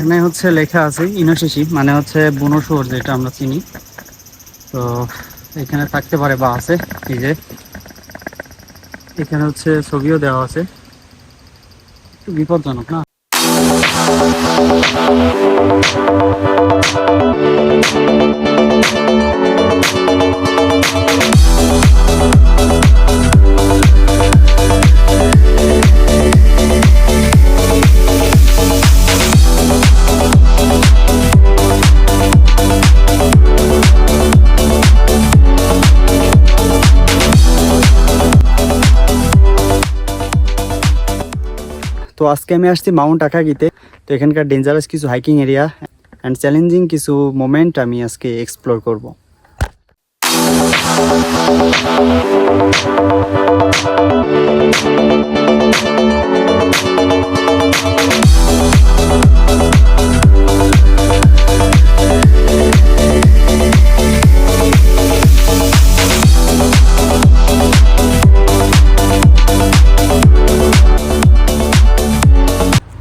এখানে হচ্ছে লেখা আছে ইনোশিশি, মানে হচ্ছে বুনো শুয়োর যেটা আমরা চিনি। তো এখানে থাকতে পারে বা আছে, এই যে এখানে হচ্ছে ছবিও দেওয়া আছে। একটু বিপজ্জনক না? তো আজকে আমি আসছি মাউন্ট আকাগিতে। তো এখানকার ডেঞ্জারাস কিছু হাইকিং এরিয়া অ্যান্ড চ্যালেঞ্জিং কিছু মোমেন্ট আমি আজকে এক্সপ্লোর করব।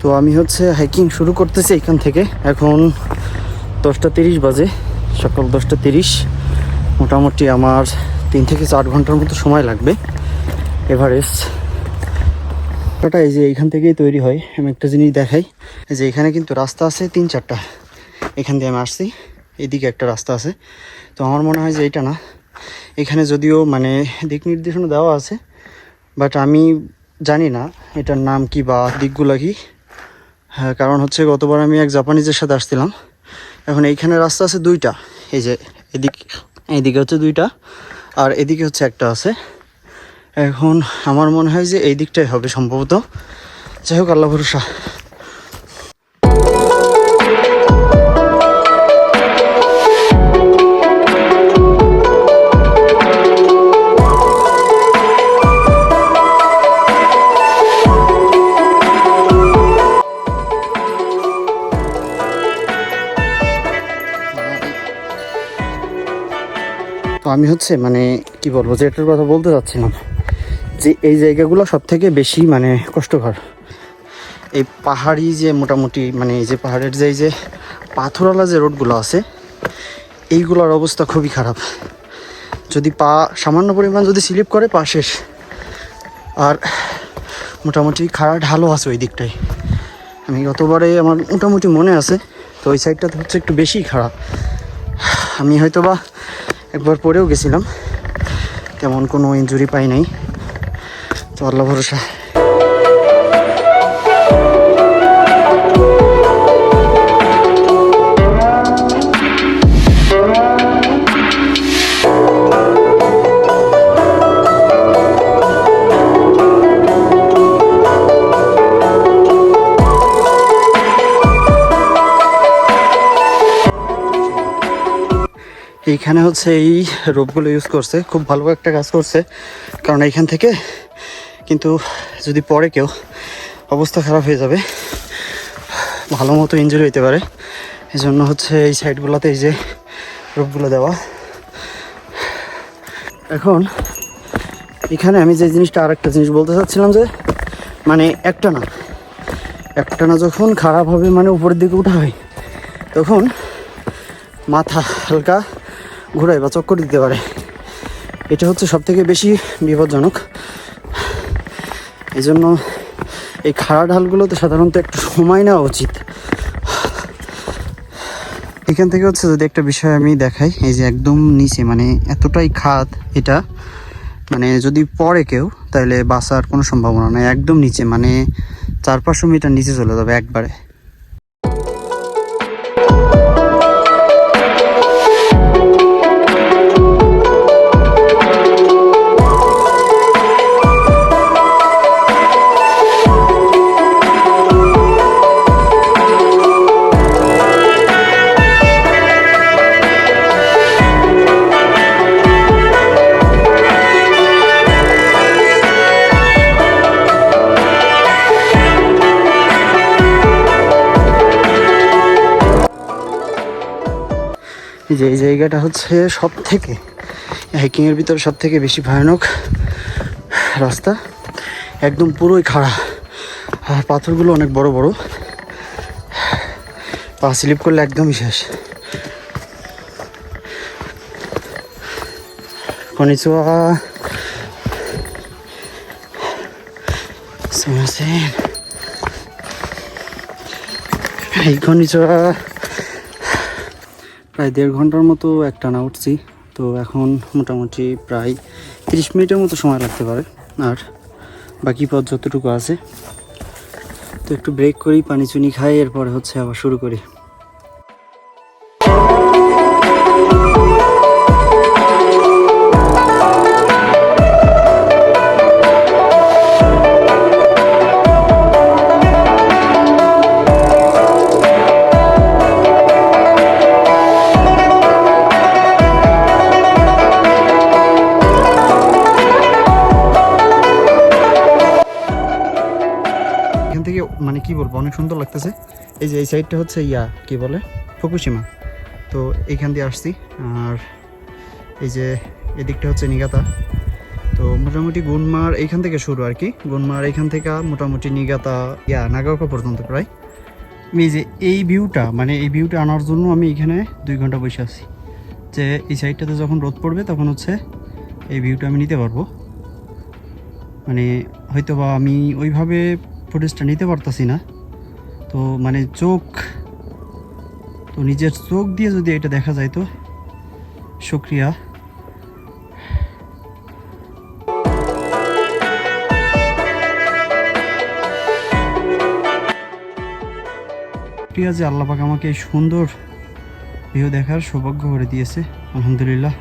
তো আমি হচ্ছে হাইকিং শুরু করতেছি এখান থেকে। এখন 10টা 30 বাজে, সকাল 10টা 30। মোটামুটি আমার 3 থেকে 4 ঘন্টার মতো সময় লাগবে এভারেস্ট। ওটা এই যে এইখান থেকেই তৈরি হয়। আমি একটা জিনিস দেখাই, এই যে এখানে কিন্তু রাস্তা আছে 3-4টা। এখান দিয়ে আমি আসছি, এদিকে একটা রাস্তা আছে। তো আমার মনে হয় যে এটা না, এখানে যদিও মানে দিক নির্দেশনা দেওয়া আছে, বাট আমি জানি না এটার নাম কি বা দিকগুলো কি। হ্যাঁ, কারণ হচ্ছে গতবার আমি এক জাপানিজের সাথে আসছিলাম। এখন এইখানে রাস্তা আছে 2টা, এই যে এইদিকে হচ্ছে 2টা, আর এদিকে হচ্ছে একটা আছে। এখন আমার মনে হয় যে এই দিকটাই হবে সম্ভবত। যাই হোক, আল্লাহ ভরসা। তো আমি হচ্ছে মানে কি বলবো, যে এটার কথা বলতে চাচ্ছিলাম যে এই জায়গাগুলো সব থেকে বেশি মানে কষ্টকর। এই পাহাড়ি যে মোটামুটি মানে এই যে পাহাড়ের যে এই যে পাথরওয়ালা যে রোডগুলো আছে, এইগুলোর অবস্থা খুবই খারাপ। যদি পা সামান্য পরিমাণ যদি স্লিপ করে, পা শেষ। আর মোটামুটি খাড়া ঢালও আছে ওই দিকটায়। আমি গতবারে আমার মোটামুটি মনে আছে, তো ওই সাইডটাতে হচ্ছে একটু বেশি খারাপ। আমি হয়তো বা একবার পরেও গেছিলাম, তেমন কোনো ইনজুরি পাই নাই। তো আল্লাহ ভরসা। এইখানে হচ্ছে এই রোপগুলো ইউজ করছে, খুব ভালো একটা কাজ করছে। কারণ এইখান থেকে কিন্তু যদি পরে কেউ, অবস্থা খারাপ হয়ে যাবে, ভালো মতো ইনজুরি হতে পারে। এই জন্য হচ্ছে এই সাইডগুলোতে এই যে রোপগুলো দেওয়া। এখন এখানে আমি যে জিনিসটা, আর একটা জিনিস বলতে চাচ্ছিলাম যে মানে একটা না যখন খারাপ হবে, মানে উপরের দিকে উঠা হয়, তখন মাথা হালকা ঘোরায় বা চক্কর দিতে পারে। এটা হচ্ছে সব থেকে বেশি বিপজ্জনক। এই জন্য এই খাড়া ঢালগুলোতে সাধারণত একটু সময় নেওয়া উচিত। এখান থেকে হচ্ছে যদি একটা বিষয় আমি দেখাই, এই যে একদম নিচে মানে এতটাই খাদ, এটা মানে যদি পড়ে কেউ তাহলে বাঁচার কোনো সম্ভাবনা নেই। একদম নিচে মানে 400-500 মিটার নিচে চলে যাবে একবারে। যে এই জায়গাটা হচ্ছে সব থেকে হাইকিংয়ের ভিতরে সব থেকে বেশি ভয়ানক রাস্তা। একদম পুরোই খাড়া, আর পাথরগুলো অনেক বড় বড়। পা স্লিপ করলে একদমই শেষ। কনিচিওয়া, সুমিমাসেন। এই কনিচিওয়া। প্রায় 1.5 ঘন্টার মতো একটানা উঠছি, তো এখন মোটামুটি প্রায় 30 মিনিটের মতো সময় লাগতে পারে। আর বাকি পথ যতটুকু আছে, তো একটু ব্রেক করি, পানি চুনি খাই, এরপরে হচ্ছে আবার শুরু করি। মানে কি বলবো, অনেক সুন্দর লাগতেছে। এই যে এই সাইডটা হচ্ছে কি বলে, ফুকুশিমা। তো এইখান দিয়ে আসছি। আর এই যে এদিকটা হচ্ছে নিগাতা। তো মোটামুটি গুনমার এইখান থেকে শুরু আর কি। গুনমার এইখান থেকে মোটামুটি নিগাতা নাগাওকা পর্যন্ত প্রায়। আমি এই যে এই ভিউটা, মানে এই ভিউটা আনার জন্য আমি এখানে 2 ঘন্টা বসে আছি, যে এই সাইডটাতে যখন রোদ পড়বে তখন হচ্ছে এই ভিউটা আমি নিতে পারবো। মানে হয়তো বা আমি ওইভাবে ফুটেজটা নিতে পারতাছি না, তো মানে নিজের চোখ দিয়ে যদি এটা দেখা যায় তো শুকরিয়া। যে আল্লাহ পাক আমাকে এই সুন্দর ভিউ দেখার সৌভাগ্য করে দিয়েছে, আলহামদুলিল্লাহ।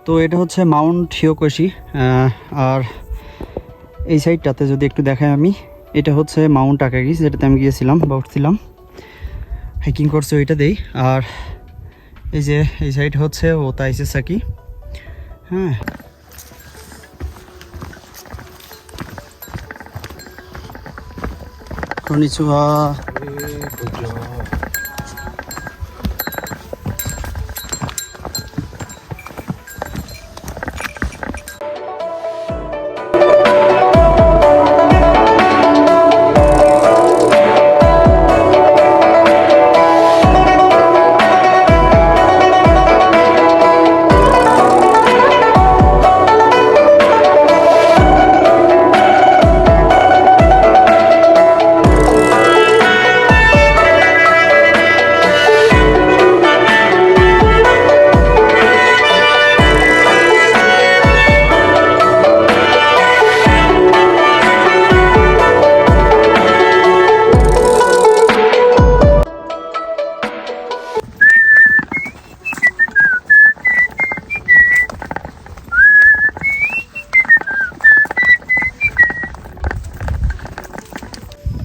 তো এটা হচ্ছে মাউন্ট হিয়োকোশি। আর এই সাইডটাতে যদি একটু দেখাই আমি, এটা হচ্ছে মাউন্ট আকাগি, যেটাতে আমি গিয়েছিলাম বা উঠছিলাম, হাইকিং করছে ওইটাতেই। আর এই যে এই সাইড হচ্ছে ওতাইসেসাকি। হ্যাঁ, কনিচিওয়া।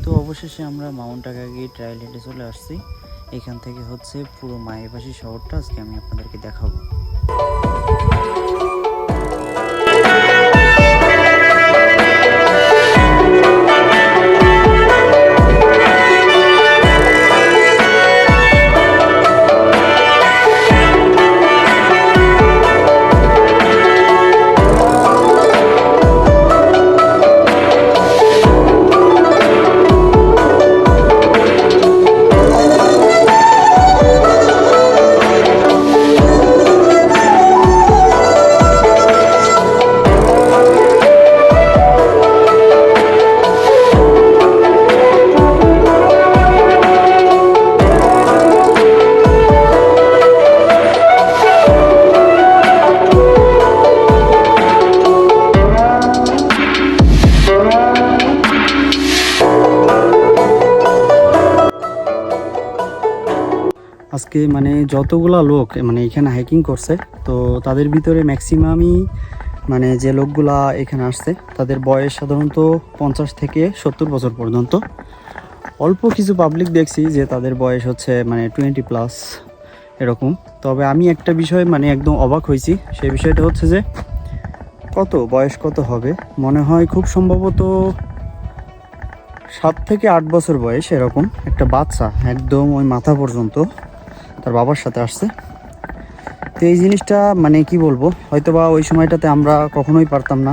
তো অবশেষে আমরা মাউন্ট আকাগি ট্রায়াল হেঁটে চলে আসছি। এখান থেকে হচ্ছে পুরো মায়াবাসী শহরটা আজকে আমি আপনাদেরকে দেখাবো। আজকে মানে যতগুলা লোক মানে এখানে হাইকিং করছে, তো তাদের ভিতরে ম্যাক্সিমামই মানে যে লোকগুলা এখানে আসছে তাদের বয়স সাধারণত 50 থেকে 70 বছর পর্যন্ত। অল্প কিছু পাবলিক দেখছি যে তাদের বয়স হচ্ছে মানে 20+, এরকম। তবে আমি একটা বিষয় মানে একদম অবাক হয়েছি, সেই বিষয়টা হচ্ছে যে কত বয়স কত হবে, মনে হয় খুব সম্ভবত 7 থেকে 8 বছর বয়স এরকম একটা বাচ্চা, একদম ওই মাথা পর্যন্ত তার বাবার সাথে আসছে। তো এই জিনিসটা মানে কি বলবো, হয়তো বা ওই সময়টাতে আমরা কখনোই পারতাম না,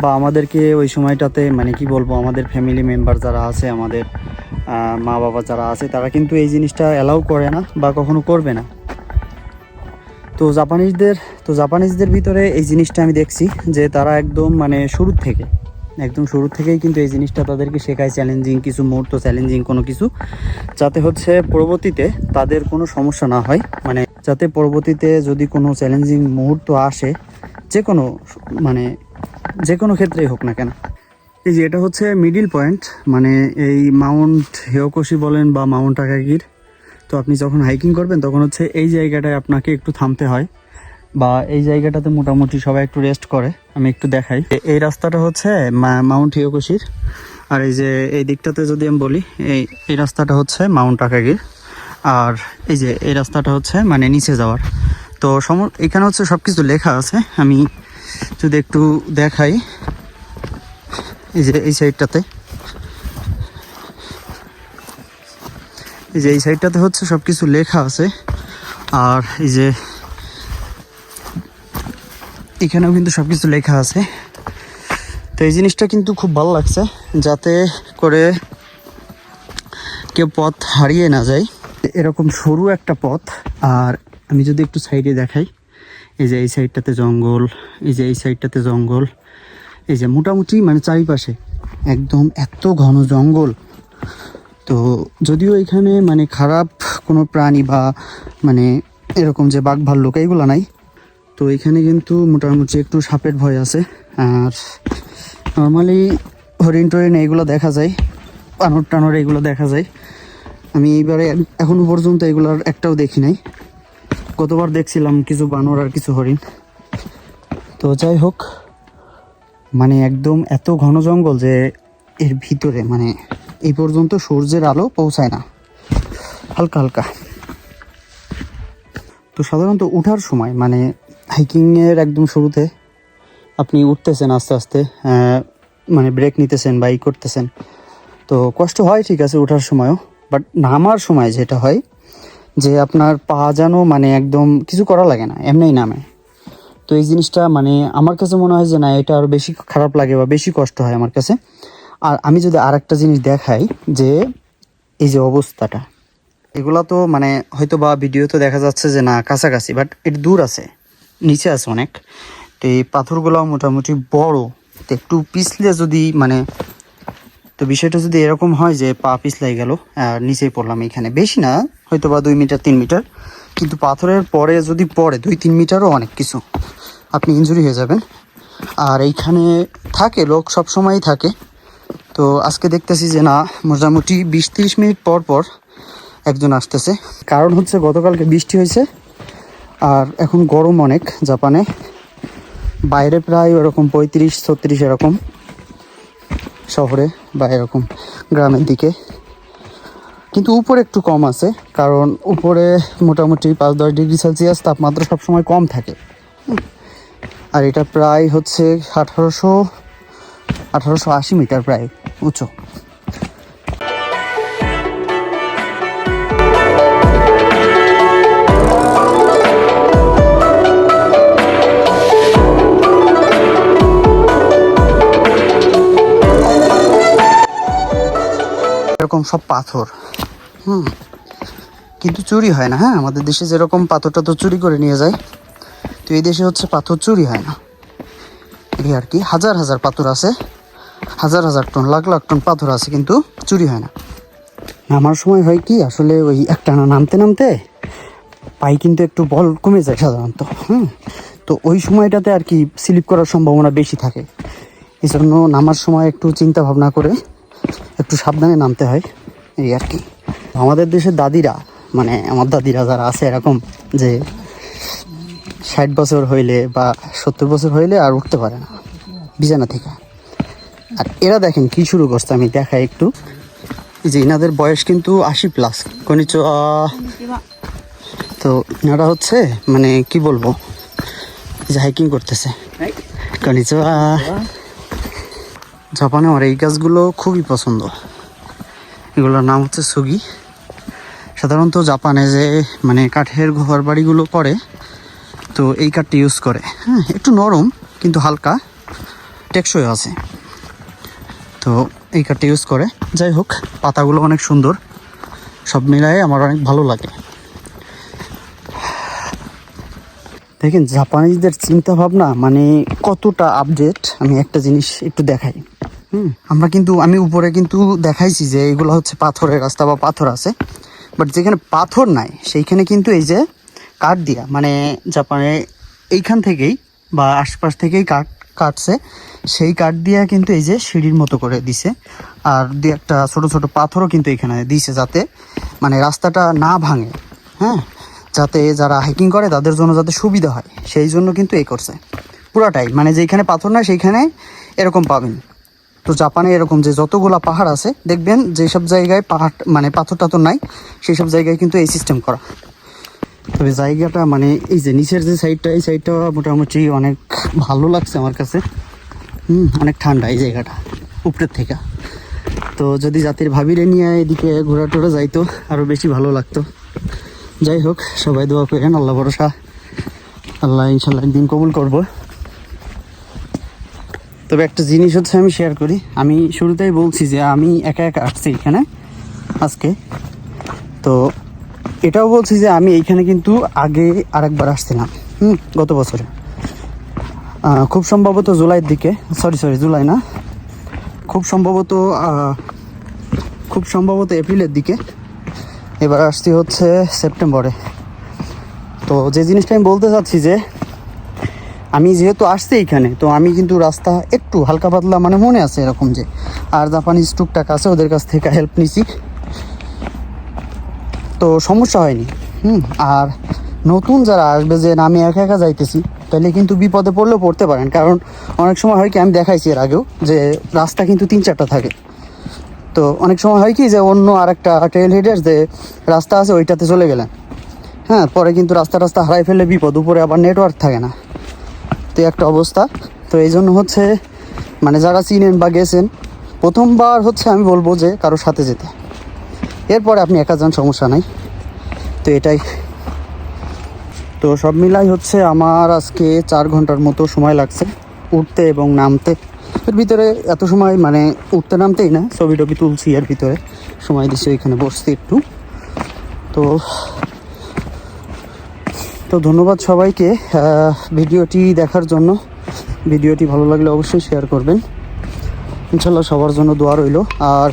বা আমাদেরকে ওই সময়টাতে মানে কি বলবো, আমাদের ফ্যামিলি মেম্বার যারা আছে, আমাদের মা বাবা যারা আছে, তারা কিন্তু এই জিনিসটা অ্যালাউ করে না বা কখনো করবে না। তো জাপানিজদের ভিতরে এই জিনিসটা আমি দেখছি যে তারা একদম মানে শুরু থেকেই কিন্তু এই জিনিসটা তাদেরকে শেখায়, চ্যালেঞ্জিং কিছু মুহূর্ত, চ্যালেঞ্জিং কোনো কিছু, যাতে হচ্ছে পরবর্তীতে তাদের কোনো সমস্যা না হয়, মানে যাতে পরবর্তীতে যদি কোনো চ্যালেঞ্জিং মুহূর্ত আসে, যে কোনো ক্ষেত্রেই হোক না কেন। এই যে এটা হচ্ছে মিডিল পয়েন্ট, মানে এই মাউন্ট হিয়োকোশি বলেন বা মাউন্ট আকাগির। তো আপনি যখন হাইকিং করবেন তখন হচ্ছে এই জায়গাটায় আপনাকে একটু থামতে হয়, বা এই জায়গাটাতে মোটামুটি সবাই একটু রেস্ট করে। আমি একটু দেখাই, এই রাস্তাটা হচ্ছে মাউন্ট হিয়োকোশির, আর এই যে এই দিকটাতে যদি আমি বলি, এই রাস্তাটা হচ্ছে মাউন্ট আকাগির, আর এই যে এই রাস্তাটা হচ্ছে মানে নিচে যাওয়ার। তো এখানে হচ্ছে সব কিছু লেখা আছে, আমি যদি একটু দেখাই, এই যে এই সাইডটাতে, এই সাইডটাতে হচ্ছে সব কিছু লেখা আছে, আর এই যে এখানেও কিন্তু সব কিছু লেখা আছে। তো এই জিনিসটা কিন্তু খুব ভালো লাগছে, যাতে করে কেউ পথ হারিয়ে না যায়। এরকম সরু একটা পথ, আর আমি যদি একটু সাইডে দেখাই, এই যে এই সাইডটাতে জঙ্গল, এই যে এই সাইডটাতে জঙ্গল, এই যে মোটামুটি মানে চারিপাশে একদম এত ঘন জঙ্গল। তো যদিও এখানে মানে খারাপ কোনো প্রাণী বা মানে এরকম যে বাঘ ভাল্লুক এইগুলো নাই, তো এখানে কিন্তু মোটামুটি একটু সাপের ভয় আছে, আর নর্মালি হরিণ টরিণ এইগুলো দেখা যায়, বানর টানর এইগুলো দেখা যায়। আমি এইবারে এখনো পর্যন্ত এগুলোর একটাও দেখি নাই, গতবার দেখছিলাম কিছু বানর আর কিছু হরিণ। তো যাই হোক, মানে একদম এত ঘন জঙ্গল যে এর ভিতরে মানে এই পর্যন্ত সূর্যের আলো পৌঁছায় না, হালকা হালকা। তো সাধারণত ওঠার সময় মানে হাইকিংয়ের একদম শুরুতে আপনি উঠতেছেন আস্তে আস্তে, মানে ব্রেক নিতেছেন বা করতেছেন, তো কষ্ট হয় ঠিক আছে ওঠার সময়ও, বাট নামার সময় যেটা হয় যে আপনার পা যেন মানে একদম কিছু করা লাগে না, এমনিই নামে। তো এই জিনিসটা মানে আমার কাছে মনে হয় যে না, এটা আরও বেশি খারাপ লাগে বা বেশি কষ্ট হয় আমার কাছে। আর আমি যদি আর একটা জিনিস দেখাই, যে এই যে অবস্থাটা, এগুলা তো মানে হয়তো বা ভিডিও তো দেখা যাচ্ছে যে না কাছাকাছি, বাট এটা দূর আছে, নিচে আছে অনেক। তো এই পাথরগুলো মোটামুটি বড়, তো একটু পিছলে যদি মানে, তো বিষয়টা যদি এরকম হয় যে পা পিছলাই গেল আর নিচেই পড়লাম, এখানে বেশি না, হয়তো বা 2 মিটার 3 মিটার, কিন্তু পাথরের পরে যদি পড়ে 2-3 মিটারও অনেক কিছু, আপনি ইনজুরি হয়ে যাবেন। আর এইখানে থাকে লোক, সব সময়ই থাকে। তো আজকে দেখতেছি যে না, মোটামুটি 20-30 মিনিট পর পর একজন আসতেছে, কারণ হচ্ছে গতকালকে বৃষ্টি হয়েছে, আর এখন গরম অনেক জাপানে, বাইরে প্রায় ওরকম 35-36 এরকম, শহরে বা এরকম গ্রামের দিকে, কিন্তু উপরে একটু কম আছে, কারণ উপরে মোটামুটি 5-10 ডিগ্রি সেলসিয়াস তাপমাত্রা সবসময় কম থাকে। আর এটা প্রায় হচ্ছে 1880 মিটার প্রায় উঁচু। এরকম সব পাথর, কিন্তু চুরি হয় না। হ্যাঁ, আমাদের দেশে যেরকম পাথরটা তো চুরি করে নিয়ে যায়, তো এই দেশে হচ্ছে পাথর চুরি হয় না, এই আর কি। হাজার হাজার পাথর আছে, হাজার হাজার টন, লাখ লাখ টন পাথর আছে, কিন্তু চুরি হয় না। নামার সময় হয় কি, আসলে ওই একটানা নামতে নামতে পায়ে কিন্তু একটু বল কমে যায় সাধারণত, তো ওই সময়টাতে আর কি স্লিপ করার সম্ভাবনা বেশি থাকে। এই জন্য নামার সময় একটু চিন্তা ভাবনা করে একটু সাবধানে নামতে হয়, এই আর কি। আমাদের দেশের দাদিরা, মানে আমার দাদিরা যারা আছে এরকম যে 60 বছর হইলে বা 70 বছর হইলে আর উঠতে পারে না বিছানা থেকে। আর এরা দেখেন কি শুরু করছে, আমি দেখাই একটু। এই যে এনাদের বয়স কিন্তু 80+। কনিচিওয়া, তো এনারা হচ্ছে মানে কি বলবো, যে হাইকিং করতেছে। কনিচিওয়া। জাপানে আমার এই গাছগুলো খুবই পছন্দ। এগুলোর নাম হচ্ছে সুগি। সাধারণত জাপানে যে মানে কাঠের ঘর বাড়িগুলো করে, তো এই কাঠটা ইউজ করে। হ্যাঁ, একটু নরম কিন্তু হালকা টেকসই আছে, তো এই কাঠটা ইউজ করে। যাই হোক, পাতাগুলো অনেক সুন্দর, সব মিলাই আমার অনেক ভালো লাগে। দেখেন জাপানিজদের চিন্তা ভাবনা মানে কতটা আপডেট। আমি একটা জিনিস একটু দেখাই। আমরা কিন্তু আমি উপরে কিন্তু দেখাইছি যে এগুলো হচ্ছে পাথরের রাস্তা বা পাথর আছে, বাট যেখানে পাথর নাই সেইখানে কিন্তু এই যে কাঠ দিয়া, মানে জাপানে এইখান থেকেই বা আশপাশ থেকেই কাটছে, সেই কাঠ দিয়া কিন্তু এই যে সিঁড়ির মতো করে দিছে। আর দু একটা ছোট ছোট পাথরও কিন্তু এখানে দিছে, যাতে মানে রাস্তাটা না ভাঙে। হ্যাঁ, যাতে যারা হাইকিং করে তাদের জন্য যাতে সুবিধা হয়, সেই জন্য কিন্তু এই করছে পুরাটাই। মানে যেখানে পাথর না সেইখানে এরকম পাবেন। তো জাপানে এরকম যে যতগুলা পাহাড় আছে দেখবেন, যেসব জায়গায় পাহাড় মানে পাথর টাথর নাই সেই সব জায়গায় কিন্তু এই সিস্টেম করা। তবে জায়গাটা মানে এই যে নিচের যে সাইডটা, এই সাইডটা মোটামুটি অনেক ভালো লাগছে আমার কাছে। অনেক ঠান্ডা এই জায়গাটা উপরের থেকে। তো যদি জাতির ভাবিরে নিয়ে এদিকে ঘোরা টোরা যাইতো আরও বেশি ভালো লাগতো। যাই হোক, সবাই দোয়া করেন, আল্লাহ ভরসা, আল্লাহ ইনশাল্লাহ একদিন কবুল করব। তবে একটা জিনিস হচ্ছে আমি শেয়ার করি, আমি শুরুতেই বলছি যে আমি একা একা আসছি এখানে আজকে। তো এটাও বলছি যে আমি এইখানে কিন্তু আগে আরেকবার আসছিলাম গত বছরে, খুব সম্ভবত জুলাইয়ের দিকে, সরি জুলাই না, খুব সম্ভবত এপ্রিলের দিকে। এবার আসছি হচ্ছে সেপ্টেম্বরে। তো যে জিনিসটা আমি বলতে চাচ্ছি যে আমি যেহেতু আসছি এইখানে, তো আমি কিন্তু রাস্তা একটু হালকা পাতলা মানে মনে আছে এরকম যে, আর জাপানিজ টুকটাক আছে ওদের কাছ থেকে হেল্প নিছি, তো সমস্যা হয়নি। আর নতুন যারা আসবে যে আমি একা একা যাইতেছি, তাহলে কিন্তু বিপদে পড়লেও পড়তে পারেন। কারণ অনেক সময় হয় কি, আমি দেখাইছি এর আগেও যে রাস্তা কিন্তু 3-4টা থাকে। তো অনেক সময় হয় কি যে অন্য আরেকটা ট্রেল হেডের যে রাস্তা আছে ওইটাতে চলে গেলেন, হ্যাঁ, পরে কিন্তু রাস্তা হারাই ফেললে বিপদ, উপরে আবার নেটওয়ার্ক থাকে না, তো একটা অবস্থা। তো এই জন্য হচ্ছে মানে যারা চিনেন বা গেছেন, প্রথমবার হচ্ছে আমি বলবো যে কারোর সাথে যেতে, এরপরে আপনি একা যান, সমস্যা নাই। তো এটাই। তো সব মিলাই হচ্ছে আমার আজকে 4 ঘন্টার মতো সময় লাগছে উঠতে এবং নামতে। এর ভিতরে এত সময় মানে উঠতে নামতেই না, ছবি টবি তুলছি, এর ভিতরে সময় দিচ্ছি, এখানে বসছি একটু। তো ধন্যবাদ সবাইকে ভিডিওটি দেখার জন্য। ভিডিওটি ভালো লাগলে অবশ্যই শেয়ার করবেন। ইনশাল্লাহ সবার জন্য দোয়া রইল। আর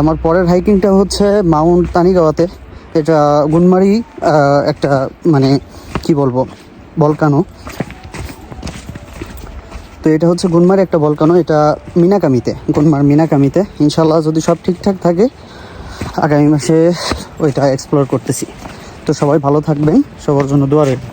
আমার পরের হাইকিংটা হচ্ছে মাউন্ট তানিগাওয়াতে। এটা গুনমারি একটা মানে কি বলবো ভলকানো। তো এটা হচ্ছে গুনমারি একটা ভলকানো, এটা মিনাকামিতে। ইনশাল্লাহ যদি সব ঠিকঠাক থাকে আগামী মাসে ওইটা এক্সপ্লোর করতেছি। তো সবাই ভালো থাকবেন, সবার জন্য দোয়া রইল।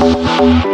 We'll be right back.